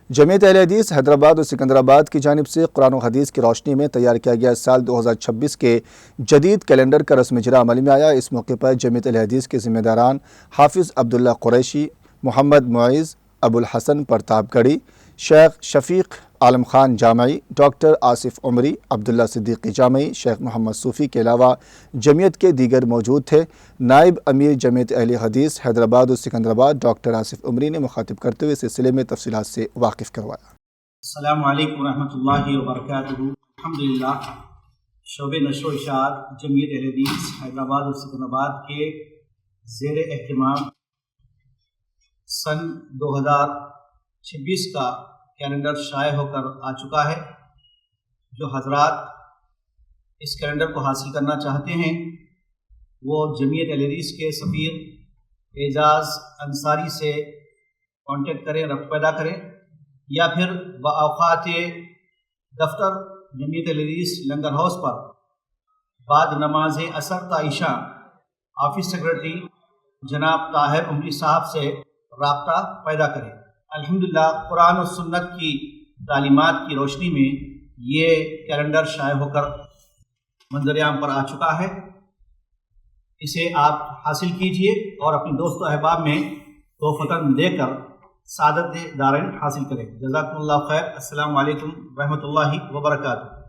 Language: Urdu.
جمعیت اہل حدیث حیدرآباد اور سکندرآباد کی جانب سے قرآن و حدیث کی روشنی میں تیار کیا گیا سال 2026 کے جدید کیلنڈر کا رسم اجرا عمل میں آیا۔ اس موقع پر جمعیت اہل حدیث کے ذمہ داران حافظ عبداللہ قریشی، محمد معیز، ابو الحسن پرتاب گڑھی، شیخ شفیق عالم خان جامعی، ڈاکٹر آصف عمری، عبداللہ صدیقی جامعی، شیخ محمد صوفی کے علاوہ جمعیت کے دیگر موجود تھے۔ نائب امیر جمعیت اہل حدیث حیدرآباد اور سکندرآباد ڈاکٹر آصف عمری نے مخاطب کرتے ہوئے اس سلسلے میں تفصیلات سے واقف کروایا۔ السلام علیکم ورحمۃ اللہ وبرکاتہ۔ الحمدللہ شعبہ نشر و اشاعت جمعیت اہل حدیث حیدرآباد اور سکندرآباد کے زیر اہتمام سن 2026 کا کیلنڈر شائع ہو کر آ چکا ہے۔ جو حضرات اس کیلنڈر کو حاصل کرنا چاہتے ہیں وہ جمعیت اہل حدیث کے سفیر اعجاز انصاری سے کانٹیکٹ کریں، ربط پیدا کریں، یا پھر باوقات دفتر جمعیت اہل حدیث لنگر ہاؤس پر بعد نماز عصر تا عشاء آفس سیکرٹری جناب طاہر عمری صاحب سے رابطہ پیدا کریں۔ الحمدللہ قرآن و سنت کی تعلیمات کی روشنی میں یہ کیلنڈر شائع ہو کر منظر عام پر آ چکا ہے۔ اسے آپ حاصل کیجئے اور اپنے دوست و احباب میں تحفتاً دے کر سعادت دارین حاصل کریں۔ جزاکم اللہ خیر۔ السلام علیکم ورحمۃ اللہ وبرکاتہ۔